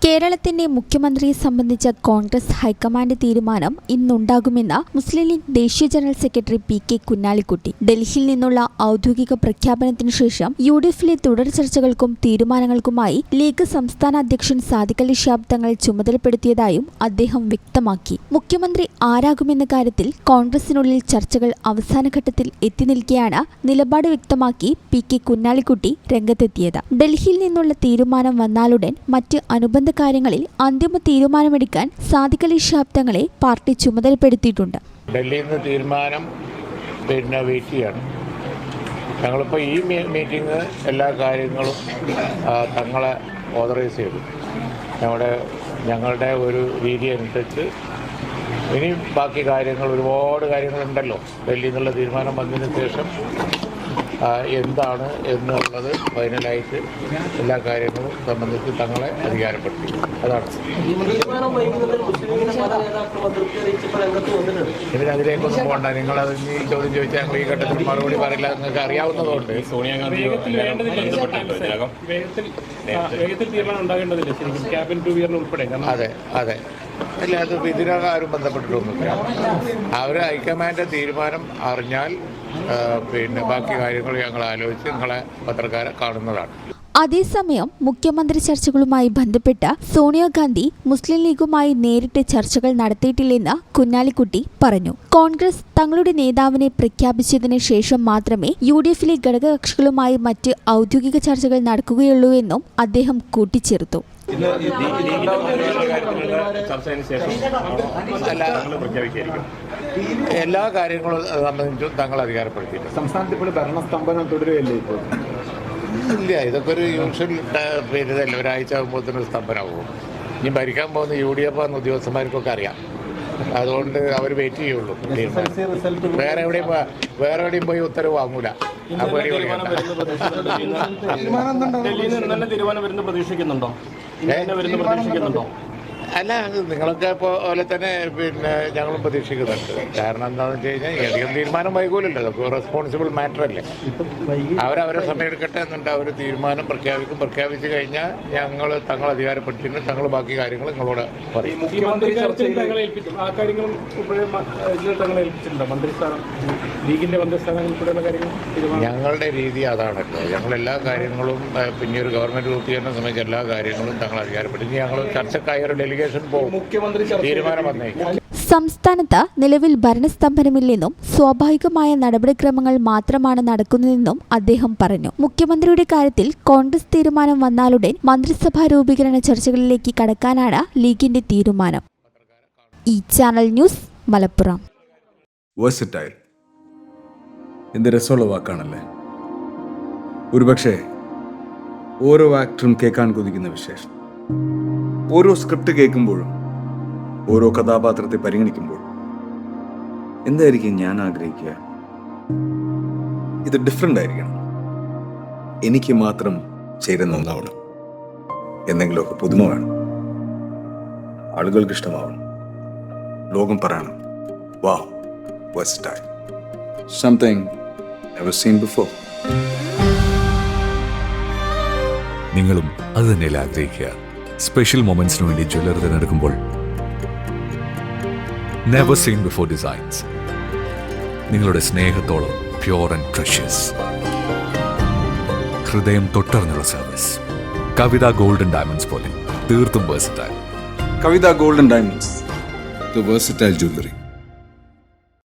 കേരളത്തിന്റെ മുഖ്യമന്ത്രിയെ സംബന്ധിച്ച കോൺഗ്രസ് ഹൈക്കമാൻഡ് തീരുമാനം ഇന്നുണ്ടാകുമെന്ന് മുസ്ലിം ലീഗ് ദേശീയ ജനറൽ സെക്രട്ടറി പി.കെ. കുഞ്ഞാലിക്കുട്ടി. ഡൽഹിയിൽ നിന്നുള്ള ഔദ്യോഗിക പ്രഖ്യാപനത്തിനു ശേഷം യു.ഡി.എഫിലെ തുടർ ചർച്ചകൾക്കും തീരുമാനങ്ങൾക്കുമായി ലീഗ് സംസ്ഥാന അധ്യക്ഷൻ സാദിഖ് അലി ശിഹാബ് തങ്ങൾ ചുമതലപ്പെടുത്തിയതായും അദ്ദേഹം വ്യക്തമാക്കി. മുഖ്യമന്ത്രി ആരാകുമെന്ന കാര്യത്തിൽ കോൺഗ്രസിനുള്ളിൽ ചർച്ചകൾ അവസാനഘട്ടത്തിൽ എത്തിനിൽക്കെയാണ് നിലപാട് വ്യക്തമാക്കി പി.കെ. കുഞ്ഞാലിക്കുട്ടി രംഗത്തെത്തിയത്. ഡൽഹിയിൽ നിന്നുള്ള തീരുമാനം വന്നാലുടൻ മറ്റ് അനുബന്ധ കാര്യങ്ങളിൽ അന്തിമ തീരുമാനമെടുക്കാൻ സാദിഖ് അലി ശിഹാബ് തങ്ങളെ പാർട്ടി ചുമതലപ്പെടുത്തിയിട്ടുണ്ട്. ഡൽഹിയിൽ നിന്ന് തീരുമാനം വെയിറ്റ് ചെയ്യാണ്. ഞങ്ങളിപ്പോൾ ഈ മീറ്റിംഗ് എല്ലാ കാര്യങ്ങളും തങ്ങളെ ഓതറൈസ് ചെയ്തു. ഞങ്ങളുടെ ഒരു രീതി അനുസരിച്ച് ഇനി ബാക്കി കാര്യങ്ങൾ ഒരുപാട് കാര്യങ്ങളുണ്ടല്ലോ. ഡൽഹിയിൽ നിന്നുള്ള തീരുമാനം വന്നതിന് ശേഷം എന്താണ് എന്നുള്ളത് ഫൈനലായിട്ട് എല്ലാ കാര്യങ്ങളും സംബന്ധിച്ച് തങ്ങളെ അധികാരപ്പെടുത്തി. അതാണ്. ഇതിനതിലേക്കൊന്നും പോകണ്ട. നിങ്ങളത് ഈ ചോദ്യം ചോദിച്ചാൽ ഞങ്ങൾ ഈ ഘട്ടത്തിൽ മറുപടി പറയില്ല. നിങ്ങൾക്ക് അറിയാവുന്നതുകൊണ്ട് അതെ അതെ അല്ല, അത് ഇതിനകം ആരും ബന്ധപ്പെട്ടിട്ടൊന്നുമില്ല. അവർ ഹൈക്കമാൻഡ് തീരുമാനം അറിഞ്ഞാൽ ബാക്കി കാര്യങ്ങൾ ഞങ്ങൾ ആലോചിച്ച് നിങ്ങളെ പത്രക്കാരെ കാണുന്നതാണ്. അതേസമയം മുഖ്യമന്ത്രി ചർച്ചകളുമായി ബന്ധപ്പെട്ട് സോണിയാഗാന്ധി മുസ്ലിം ലീഗുമായി നേരിട്ട് ചർച്ചകൾ നടത്തിയിട്ടില്ലെന്ന് കുഞ്ഞാലിക്കുട്ടി പറഞ്ഞു. കോൺഗ്രസ് തങ്ങളുടെ നേതാവിനെ പ്രഖ്യാപിച്ചതിന് ശേഷം മാത്രമേ യു.ഡി.എഫിലെ ഘടകകക്ഷികളുമായി മറ്റ് ഔദ്യോഗിക ചർച്ചകൾ നടക്കുകയുള്ളൂവെന്നും അദ്ദേഹം കൂട്ടിച്ചേർത്തു. എല്ലാ കാര്യങ്ങളും സംബന്ധിച്ചും തങ്ങൾ അധികാരപ്പെടുത്തിയിട്ടുണ്ട്. സംസ്ഥാനത്ത് ഇപ്പോൾ ഭരണസ്തംഭനം തുടരുകയല്ലേ ഇപ്പോൾ? ഇല്ല, ഇതൊക്കെ ഒരു യൂഷ്വൽ ഇതല്ല. ഒരാഴ്ച ആകുമ്പോഴത്തേനും സ്തംഭനമാകും. ഇനി ഭരിക്കാൻ പോകുന്ന യു.ഡി.എഫ് എന്ന ഉദ്യോഗസ്ഥന്മാർക്കൊക്കെ അറിയാം. അതുകൊണ്ട് അവർ വെയിറ്റ് ചെയ്യുള്ളൂ. വേറെ എവിടെയും പോയി ഉത്തരവ് വാങ്ങൂല. അല്ല, നിങ്ങളൊക്കെ പോലെ തന്നെ ഞങ്ങളും പ്രതീക്ഷിക്കുന്നുണ്ട്. കാരണം എന്താണെന്ന് വെച്ച് കഴിഞ്ഞാൽ അധികം തീരുമാനം വൈകൂലല്ലോ. അതൊക്കെ റെസ്പോൺസിബിൾ മാറ്റർ അല്ലേ. അവരവരെ സമയം എടുക്കട്ടെ എന്നിട്ട് അവർ തീരുമാനം പ്രഖ്യാപിച്ചു കഴിഞ്ഞാൽ ഞങ്ങൾ തങ്ങൾ അധികാരപ്പെടുത്തിയിട്ട് തങ്ങൾ ബാക്കി കാര്യങ്ങൾ നിങ്ങളോട് പറയും. ഞങ്ങളുടെ രീതി അതാണല്ലോ. ഞങ്ങളെല്ലാ കാര്യങ്ങളും പിന്നീട് ഗവൺമെന്റ് രൂപീകരണ സമയത്ത് എല്ലാ കാര്യങ്ങളും തങ്ങൾ അധികാരപ്പെടുത്തി ഞങ്ങൾ ചർച്ചക്കായ ഒരു ഡെലിഗേഷൻ പോകും. തീരുമാനം വന്നേ. സംസ്ഥാനത്ത് നിലവിൽ ഭരണസ്തംഭനമില്ലെന്നും സ്വാഭാവികമായ നടപടിക്രമങ്ങൾ മാത്രമാണ് നടക്കുന്നതെന്നും അദ്ദേഹം പറഞ്ഞു. മുഖ്യമന്ത്രിയുടെ കാര്യത്തിൽ കോൺഗ്രസ് തീരുമാനം വന്നാലുടൻ മന്ത്രിസഭാ രൂപീകരണ ചർച്ചകളിലേക്ക് കടക്കാനാണ് ലീഗിന്റെ തീരുമാനം. ഈ ചാനൽ ന്യൂസ്, മലപ്പുറം. വേഴ്സറ്റൈൽ എന്ത് രസമുള്ള വാക്കാണല്ലേ. ഒരുപക്ഷെ ഓരോ ആക്ടറും കേൾക്കാൻ കൊതിക്കുന്ന വിശേഷം. ഓരോ സ്ക്രിപ്റ്റ് കേൾക്കുമ്പോഴും ഓരോ കഥാപാത്രത്തെ പരിഗണിക്കുമ്പോഴും എന്തായിരിക്കും ഞാൻ ആഗ്രഹിക്കുക? ഇത് ഡിഫറെൻ്റ് ആയിരിക്കണം. എനിക്ക് മാത്രം ചേരുന്ന ഒന്നാവണം. എന്തെങ്കിലുമൊക്കെ പുതുമ വേണം. ആളുകൾക്ക് ഇഷ്ടമാവണം. ലോകം പറയണം, വാ, versatile. Something never seen before. നിങ്ങളും അത് തന്നെയല്ലേ ആഗ്രഹിക്കുക? സ്പെഷ്യൽ മൊമെന്റ്സിന് വേണ്ടി ജ്വല്ലറി തിരഞ്ഞെടുക്കുമ്പോൾ നെവർ സീൻ ബിഫോർ ഡിസൈൻസ്. നിങ്ങളുടെ സ്നേഹത്തോളം പ്യോർ ആൻഡ് പ്രഷ്യസ്, ഹൃദയം തൊട്ടറിഞ്ഞുള്ള സർവീസ്. കവിത ഗോൾഡൻ ഡയമണ്ട്സ് പോലെ തീർത്തും versatile. Kavitha golden diamonds, the versatile jewellery.